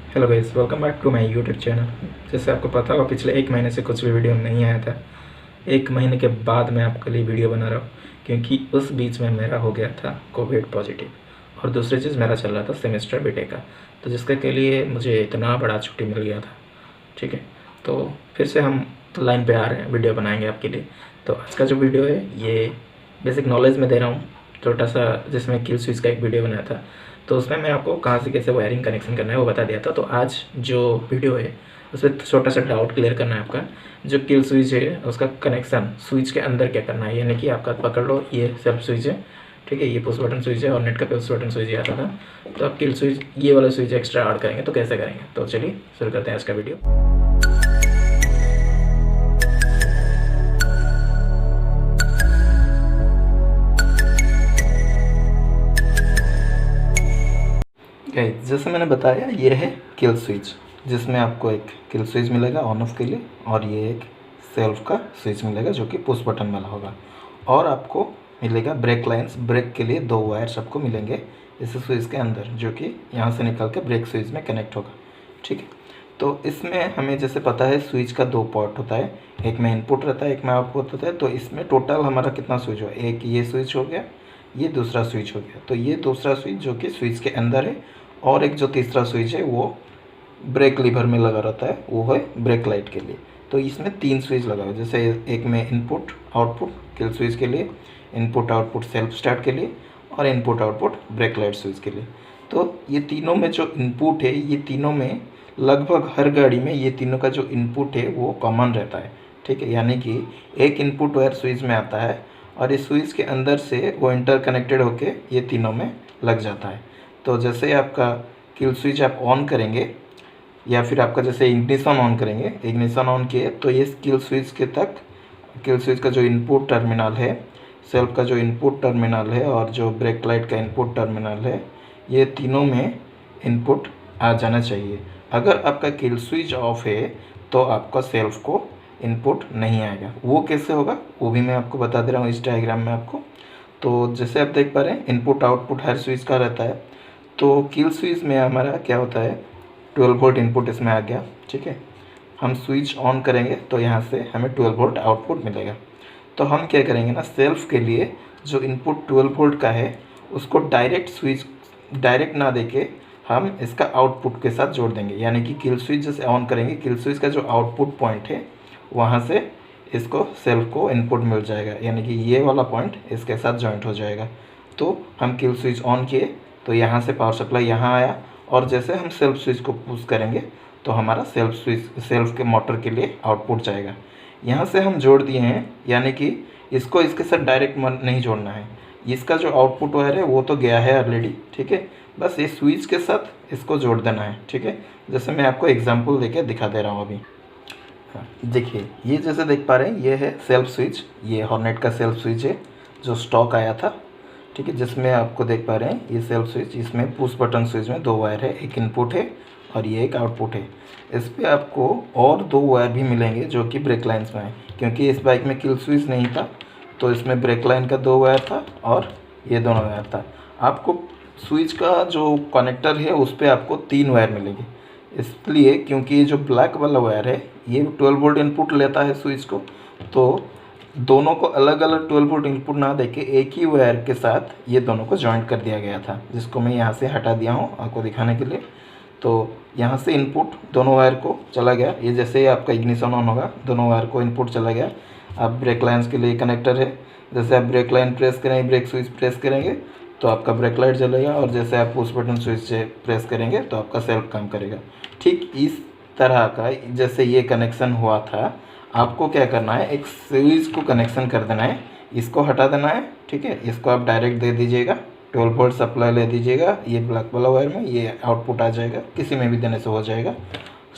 Hello guys, welcome back to my YouTube channel. जैसे आपको पता होगा, पिछले एक महीने से कुछ भी वीडियो नहीं आया था। एक महीने के बाद मैं आपके लिए वीडियो बना रहा हूँ, क्योंकि उस बीच में मेरा हो गया था कोविड पॉजिटिव। और दूसरी चीज़, मेरा चल रहा था सेमेस्टर बीटेक का, तो जिसके के लिए मुझे इतना बड़ा छुट्टी मिल गया था। ठीक है, तो फिर से हम लाइन पे आ रहे हैं, वीडियो बनाएंगे आपके लिए। तो आज का जो वीडियो है ये बेसिक नॉलेज में दे रहा हूँ, छोटा सा, जिसमें किल स्विच का एक वीडियो बनाया था, तो उसमें मैं आपको कहाँ से कैसे वायरिंग कनेक्शन करना है वो बता दिया था। तो आज जो वीडियो है उसमें छोटा सा डाउट क्लियर करना है आपका। जो किल स्विच है उसका कनेक्शन स्विच के अंदर क्या करना है, यानी कि आपका पकड़ लो, ये सेल्फ स्विच है, ठीक है, ये पुश बटन स्विच है और नेट का पुश बटन स्विच आता था। तो अब किल स्विच ये वाला स्विच एक्स्ट्रा ऐड करेंगे, तो कैसे करेंगे, तो चलिए शुरू करते हैं आज का वीडियो। गाइस, जैसे मैंने बताया, ये है किल स्विच, जिसमें आपको एक किल स्विच मिलेगा ऑन ऑफ के लिए, और ये एक सेल्फ का स्विच मिलेगा जो कि पुश बटन वाला होगा। और आपको मिलेगा ब्रेक लाइंस, ब्रेक के लिए 2 वायर्स आपको मिलेंगे इस स्विच के अंदर, जो कि यहाँ से निकल के ब्रेक स्विच में कनेक्ट होगा। ठीक है, तो इसमें हमें जैसे पता है स्विच का 2 पार्ट होता है, एक में इनपुट रहता है, एक में आउटपुट होता है। तो इसमें टोटल हमारा कितना स्विच हुआ, एक ये स्विच हो गया, ये दूसरा स्विच हो गया। तो ये दूसरा स्विच जो कि स्विच के अंदर है, और एक जो तीसरा स्विच है वो ब्रेक लीवर में लगा रहता है, वो है ब्रेक लाइट के लिए। तो इसमें 3 स्विच लगा हुआ है, जैसे एक में इनपुट आउटपुट किल स्विच के लिए, इनपुट आउटपुट सेल्फ स्टार्ट के लिए, और input output brake light switch के लिए। तो ये तीनों में जो इनपुट है, ये तीनों में लगभग हर गाड़ी में ये तीनों का जो इनपुट है वो कॉमन रहता है। ठीक है, यानी कि एक इनपुट वायर स्विच में आता है, और इस स्विच के अंदर से वो इंटर कनेक्टेड होके ये तीनों में लग जाता है। तो जैसे आपका किल स्विच आप ऑन करेंगे, या फिर आपका जैसे इग्निशन ऑन करेंगे, इग्निशन ऑन किए तो ये किल स्विच के तक, किल स्विच का जो इनपुट टर्मिनल है, सेल्फ का जो इनपुट टर्मिनल है, और जो ब्रेक लाइट का इनपुट टर्मिनल है, ये तीनों में इनपुट आ जाना चाहिए। अगर आपका किल स्विच ऑफ है तो आपका सेल्फ को इनपुट नहीं आएगा। वो कैसे होगा वो भी मैं आपको बता दे रहा हूँ इस डायग्राम में आपको। तो जैसे आप देख पा रहे हैं, इनपुट आउटपुट हर स्विच का रहता है। तो किल स्विच में हमारा क्या होता है, 12 वोल्ट इनपुट इसमें आ गया। ठीक है, हम स्विच ऑन करेंगे तो यहाँ से हमें 12 वोल्ट आउटपुट मिलेगा। तो हम क्या करेंगे ना, सेल्फ के लिए जो इनपुट 12 वोल्ट का है उसको डायरेक्ट स्विच, डायरेक्ट ना देके हम इसका आउटपुट के साथ जोड़ देंगे। यानी कि किल स्विच जैसे ऑन करेंगे, किल स्विच का जो आउटपुट पॉइंट है वहाँ से इसको सेल्फ को इनपुट मिल जाएगा, यानी कि ये वाला पॉइंट इसके साथ जॉइंट हो जाएगा। तो हम किल स्विच ऑन किए तो यहाँ से पावर सप्लाई यहाँ आया, और जैसे हम सेल्फ स्विच को पुश करेंगे तो हमारा सेल्फ स्विच, सेल्फ के मोटर के लिए आउटपुट जाएगा। यहाँ से हम जोड़ दिए हैं, यानी कि इसको इसके साथ डायरेक्ट नहीं जोड़ना है। इसका जो आउटपुट वायर है वो तो गया है ऑलरेडी। ठीक है, बस ये स्विच के साथ इसको जोड़ देना है। ठीक है, जैसे मैं आपको एग्जाम्पल देके दिखा दे रहा हूँ अभी। हाँ, देखिए, ये जैसे देख पा रहे हैं, ये है सेल्फ स्विच, ये हॉर्नेट का सेल्फ स्विच है जो स्टॉक आया था। ठीक है, जिसमें आपको देख पा रहे हैं ये सेल्फ स्विच, इसमें पुश बटन स्विच में 2 वायर है, एक इनपुट है और ये एक आउटपुट है। इस पर आपको और 2 वायर भी मिलेंगे जो कि ब्रेक लाइन्स में है, क्योंकि इस बाइक में किल स्विच नहीं था तो इसमें ब्रेक लाइन का 2 वायर था और ये दोनों वायर था। आपको स्विच का जो कनेक्टर है उस पर आपको 3 वायर मिलेंगे, इसलिए क्योंकि ये जो ब्लैक वाला वायर है ये 12 वोल्ट इनपुट लेता है स्विच को। तो दोनों को अलग अलग 12 वोल्ट इनपुट ना देके एक ही वायर के साथ ये दोनों को जॉइंट कर दिया गया था, जिसको मैं यहाँ से हटा दिया हूँ आपको दिखाने के लिए। तो यहाँ से इनपुट दोनों वायर को चला गया, ये जैसे ही आपका इग्निशन ऑन होगा दोनों वायर को इनपुट चला गया। अब ब्रेक लाइन्स के लिए कनेक्टर है, जैसे आप ब्रेक लाइन प्रेस करेंगे, ब्रेक स्विच प्रेस करेंगे तो आपका ब्रेक लाइट जलेगा, और जैसे आप पुश बटन स्विच प्रेस करेंगे तो आपका सेल्फ काम करेगा। ठीक इस तरह का जैसे ये कनेक्शन हुआ था, आपको क्या करना है, एक स्विच को कनेक्शन कर देना है, इसको हटा देना है। ठीक है, इसको आप डायरेक्ट दे दीजिएगा, 12 वोल्ट सप्लाई ले दीजिएगा ये ब्लैक वाला वायर में, ये आउटपुट आ जाएगा, किसी में भी देने से हो जाएगा।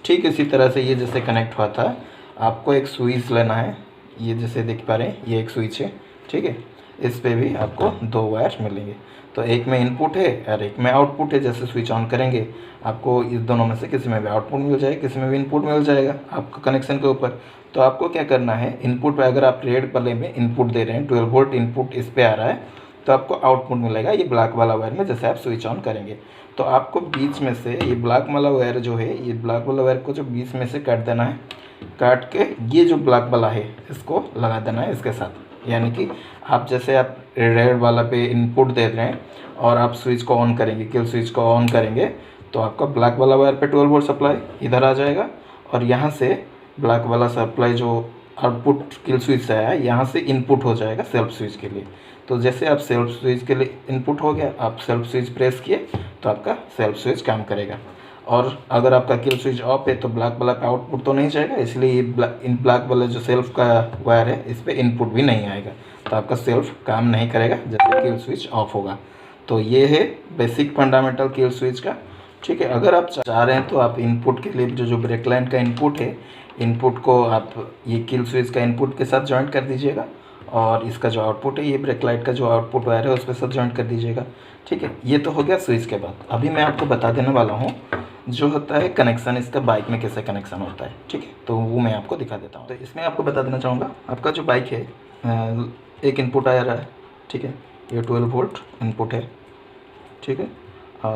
ठीक इसी तरह से ये जैसे कनेक्ट हुआ था, आपको एक स्विच लेना है, ये जैसे देख पा रहे हैं ये एक स्विच है। ठीक है, इस पे भी आपको 2 वायर मिलेंगे, तो एक में इनपुट है और एक में आउटपुट है। जैसे स्विच ऑन करेंगे आपको इस दोनों में से किसी में भी आउटपुट मिल जाएगा, किसी में भी इनपुट मिल जाएगा आपको कनेक्शन के ऊपर। तो आपको क्या करना है, इनपुट पे अगर आप रेड वाले में इनपुट दे रहे हैं, 12 वोल्ट इनपुट इस पे आ रहा है, तो आपको आउटपुट मिलेगा ये ब्लैक वाला वायर में जैसे आप स्विच ऑन करेंगे। तो आपको बीच में से ये ब्लैक वाला वायर जो है, ये ब्लैक वाला वायर को जो बीच में से काट देना है, काट के ये जो ब्लैक वाला है इसको लगा देना है इसके साथ। यानी कि आप जैसे आप रेड वाला पे इनपुट दे रहे हैं और आप स्विच को ऑन करेंगे, किल स्विच को ऑन करेंगे, तो आपका ब्लैक वाला वायर पे 12 वोल्ट सप्लाई इधर आ जाएगा और यहाँ से ब्लैक वाला सप्लाई जो आउटपुट किल स्विच से आया यहाँ से इनपुट हो जाएगा सेल्फ स्विच के लिए। तो जैसे आप सेल्फ स्विच के लिए इनपुट हो गया, आप सेल्फ स्विच प्रेस किए तो आपका सेल्फ स्विच काम करेगा। और अगर आपका किल स्विच ऑफ है तो ब्लैक वाला पे आउटपुट तो नहीं जाएगा, इसलिए ये ब्लैक वाला जो सेल्फ का वायर है इस पर इनपुट भी नहीं आएगा, तो आपका सेल्फ काम नहीं करेगा जैसे किल स्विच ऑफ होगा। तो ये है बेसिक फंडामेंटल किल स्विच का। ठीक है, अगर आप चाह रहे हैं तो आप इनपुट के लिए जो ब्रेक लाइन का इनपुट है, इनपुट को आप ये किल स्विच का इनपुट के साथ जॉइंट कर दीजिएगा और इसका जो आउटपुट है ये ब्रेक लाइट का जो आउटपुट वायर है उस पर सब जॉइंट कर दीजिएगा। ठीक है, ये तो हो गया स्विच के बाद। अभी मैं आपको बता देने वाला हूँ जो होता है कनेक्शन, इसका बाइक में कैसे कनेक्शन होता है। ठीक है, तो वो मैं आपको दिखा देता हूँ। तो इसमें आपको बता देना चाहूँगा, आपका जो बाइक है एक इनपुट आ रहा है। ठीक है, ये 12 वोल्ट इनपुट है। ठीक है,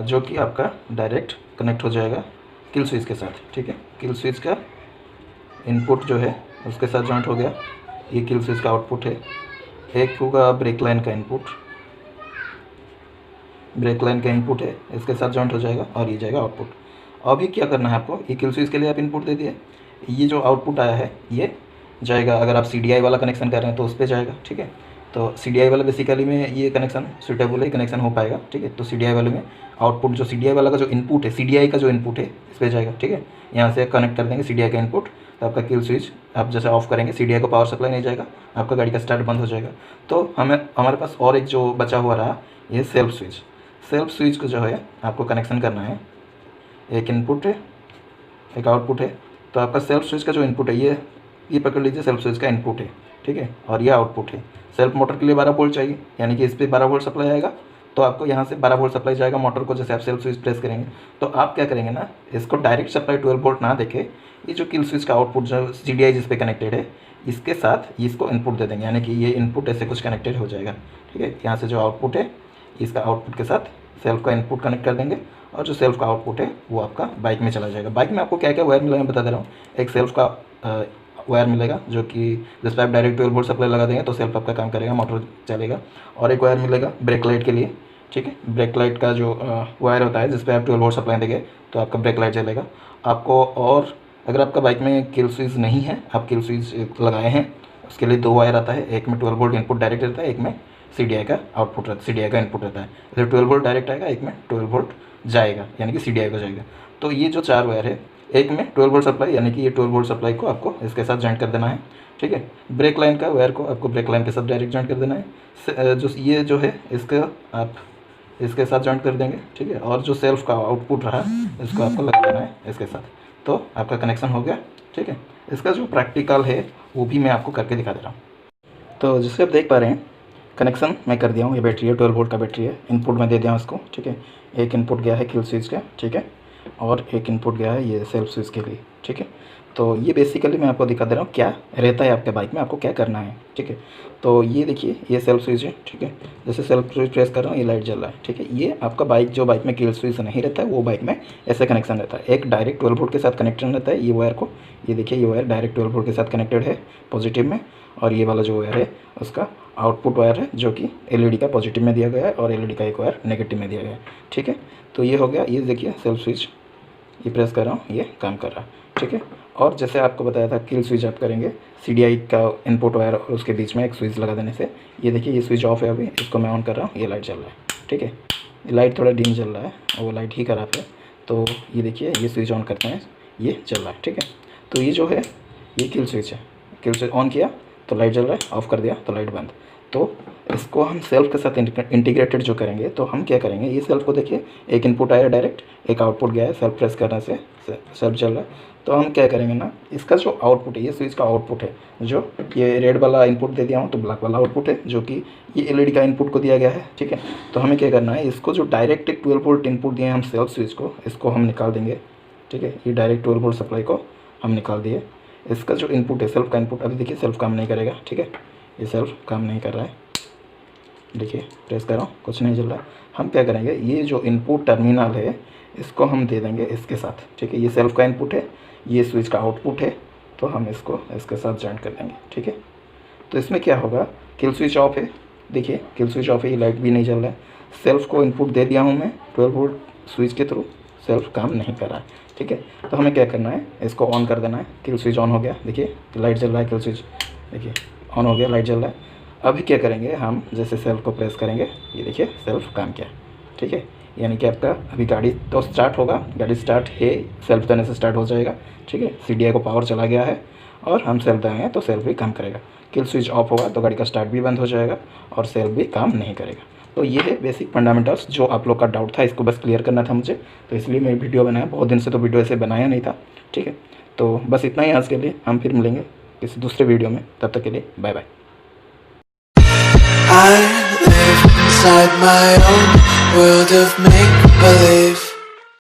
जो कि आपका डायरेक्ट कनेक्ट हो जाएगा किल स्विच के साथ। ठीक है, किल स्विच का इनपुट जो है उसके साथ जॉइंट हो गया, ये किल स्विच का आउटपुट है। एक होगा ब्रेक लाइन का इनपुट, ब्रेक लाइन का इनपुट है, इसके साथ जॉइंट हो जाएगा और ये जाएगा आउटपुट। अभी क्या करना है आपको, ये किल स्विच के लिए आप इनपुट दे दिए, ये जो आउटपुट आया है ये जाएगा, अगर आप CDI वाला कनेक्शन कर रहे हैं तो उस पर जाएगा। ठीक है, तो CDI वाला बेसिकली में ये कनेक्शन सूटेबल है, कनेक्शन हो पाएगा। ठीक है, तो CDI वाले में आउटपुट जो CDI वाला का जो इनपुट है, CDI का जो इनपुट है इस पर जाएगा। ठीक है, यहाँ से कनेक्ट कर देंगे CDI का इनपुट, तो आपका किल स्विच आप जैसे ऑफ करेंगे CDI को पावर सप्लाई नहीं जाएगा, आपका गाड़ी का स्टार्ट बंद हो जाएगा। तो हमारे पास और एक जो बचा हुआ रहा ये सेल्फ स्विच। सेल्फ स्विच को जो है आपको कनेक्शन करना है, एक इनपुट है एक आउटपुट है। तो आपका सेल्फ स्विच का जो इनपुट है ये पकड़ लीजिए, सेल्फ स्विच का इनपुट है। ठीक है, और ये आउटपुट है। सेल्फ मोटर के लिए 12 वोल्ट चाहिए, यानी कि इस पर 12 वोल्ट सप्लाई आएगा, तो आपको यहाँ से 12 वोल्ट सप्लाई जाएगा मोटर को, जैसे आप सेल्फ स्विच प्रेस करेंगे। तो आप क्या करेंगे ना, इसको डायरेक्ट सप्लाई 12 वोल्ट ना देके ये जो किल स्विच का आउटपुट जो CDI जिस पे कनेक्टेड है इसके साथ इसको इनपुट दे देंगे, यानी कि ये इनपुट ऐसे कुछ कनेक्टेड हो जाएगा। ठीक है, यहाँ से जो आउटपुट है इसका आउटपुट के साथ सेल्फ का इनपुट कनेक्ट कर देंगे और जो सेल्फ का आउटपुट है वो आपका बाइक में चला जाएगा। बाइक में आपको क्या क्या वायर मिलेगा मैं बता दे रहा हूँ। एक सेल्फ का वायर मिलेगा जो कि जिस पर आप डायरेक्ट 12 वोल्ट सप्लाई लगा देंगे तो सेल्फ आपका काम करेगा, मोटर चलेगा। और एक वायर मिलेगा ब्रेक लाइट के लिए। ठीक है, ब्रेक लाइट का जो वायर होता है जिस पर आप 12 वोल्ट सप्लाई देंगे तो आपका ब्रेक लाइट चलेगा आपको। और अगर आपका बाइक में किल स्विच नहीं है, आप किल स्विच लगाए हैं, उसके लिए 2 वायर आता है, एक में 12 वोल्ट इनपुट डायरेक्ट रहता है, एक में CDI का आउटपुट रहता है, CDI का इनपुट रहता है। जैसे 12 वोल्ट डायरेक्ट आएगा, एक में 12 वोल्ट जाएगा, यानी कि CDI को जाएगा। तो ये जो 4 वायर है, एक में 12 वोल्ट सप्लाई, यानी कि ये 12 वोल्ट सप्लाई को आपको इसके साथ जॉइंट कर देना है। ठीक है, ब्रेक लाइन का वायर को आपको ब्रेक लाइन के साथ डायरेक्ट जॉइंट कर देना है। जो ये जो है इसका आप इसके साथ जॉइंट कर देंगे। ठीक है, और जो सेल्फ का आउटपुट रहा इसको आपको लगा देना है इसके साथ, तो आपका कनेक्शन हो गया। ठीक है, इसका जो प्रैक्टिकल है वो भी मैं आपको करके दिखा दे रहा हूँ। तो जैसे आप देख पा रहे हैं कनेक्शन मैं कर दिया हूँ, ये बैटरी है 12 वोल्ट का बैटरी है, इनपुट में दे दिया हूँ इसको। ठीक है, एक इनपुट गया है किल स्विच का। ठीक है, और एक इनपुट गया है ये सेल्फ स्विच के लिए। ठीक है, तो ये बेसिकली मैं आपको दिखा दे रहा हूँ क्या रहता है आपके बाइक में, आपको क्या करना है। ठीक है, तो ये देखिए ये सेल्फ स्विच है। ठीक है, जैसे सेल्फ स्विच प्रेस कर रहा हूँ ये लाइट जल रहा है। ठीक है, ये आपका बाइक जो बाइक में किल स्विच नहीं रहता है वो बाइक में ऐसे कनेक्शन रहता है। एक डायरेक्ट 12 वोल्ट के साथ कनेक्शन रहता है, ये वायर को, ये देखिए ये वायर डायरेक्ट 12 वोल्ट के साथ कनेक्टेड है पॉजिटिव में, और ये वाला जो वायर है उसका आउटपुट वायर है जो कि LED का पॉजिटिव में दिया गया है और LED का एक वायर नेगेटिव में दिया गया है। ठीक है, तो ये हो गया, ये देखिए सेल्फ स्विच ये प्रेस कर रहा हूँ ये काम कर रहा है। ठीक है, और जैसे आपको बताया था किल स्विच आप करेंगे CDI का इनपुट वायर और उसके बीच में एक स्विच लगा देने से, ये देखिए ये स्विच ऑफ है, अभी इसको मैं ऑन कर रहा हूँ, ये लाइट चल रहा है। ठीक है, ये लाइट थोड़ा डिम चल रहा है और वो लाइट ही ख़राब है, तो ये देखिए ये स्विच ऑन करते हैं ये चल रहा है। ठीक है, तो ये जो है ये किल स्विच है, किल स्विच ऑन किया तो लाइट जल रहा है, ऑफ़ कर दिया तो लाइट बंद। तो इसको हम सेल्फ के साथ इंटीग्रेटेड जो करेंगे तो हम क्या करेंगे, ये सेल्फ को देखिए एक इनपुट आया डायरेक्ट, एक आउटपुट गया है, सेल्फ प्रेस करने से सेल्फ चल रहा है। तो हम क्या करेंगे ना, इसका जो आउटपुट है ये स्विच का आउटपुट है, जो ये रेड वाला इनपुट दे दिया हूँ तो ब्लैक वाला आउटपुट है जो कि ये LED का इनपुट को दिया गया है। ठीक है, तो हमें क्या करना है, इसको जो डायरेक्ट 12 वोल्ट इनपुट दिए हम सेल्फ स्विच को, इसको हम निकाल देंगे। ठीक है, ये डायरेक्ट 12 वोल्ट सप्लाई को हम निकाल दिए। इसका जो इनपुट है सेल्फ का इनपुट, अभी देखिए सेल्फ काम नहीं करेगा। ठीक है, ये सेल्फ काम नहीं कर रहा है, देखिए प्रेस कर रहा हूँ, कुछ नहीं चल रहा। हम क्या करेंगे, ये जो इनपुट टर्मिनल है इसको हम दे देंगे इसके साथ, ठीक है। ये सेल्फ का इनपुट है, ये स्विच का आउटपुट है, तो हम इसको इसके साथ जॉइन कर देंगे, ठीक है। तो इसमें क्या होगा, किल स्विच ऑफ है, देखिए किल स्विच ऑफ है, ये लाइट भी नहीं जल रहा है। सेल्फ को इनपुट दे दिया हूँ मैं 12 वोल्ट स्विच के थ्रू, सेल्फ काम नहीं कर रहा है, ठीक है। तो हमें क्या करना है, इसको ऑन कर देना है। किल स्विच ऑन हो गया, देखिए लाइट जल रहा है, किल स्विच देखिए ऑन हो गया, लाइट जल रहा है। अभी क्या करेंगे हम, जैसे सेल्फ को प्रेस करेंगे, ये देखिए सेल्फ काम किया, ठीक है। यानी कि आपका अभी गाड़ी तो स्टार्ट होगा, गाड़ी स्टार्ट है, सेल्फ देने से स्टार्ट हो जाएगा, ठीक है। CDI को पावर चला गया है और हम सेल्फ देंगे तो सेल्फ भी काम करेगा। किल स्विच ऑफ होगा तो गाड़ी का स्टार्ट भी बंद हो जाएगा और सेल्फ भी काम नहीं करेगा। तो ये है बेसिक फंडामेंटल्स जो आप लोग का डाउट था, इसको बस क्लियर करना था मुझे, तो इसलिए मैं वीडियो बनाया। बहुत दिन से तो वीडियो ऐसे बनाया नहीं था, ठीक है। तो बस इतना ही आज के लिए, हम फिर मिलेंगे किसी दूसरे वीडियो में, तब तक के लिए bye bye. I live inside my own world of make-believe.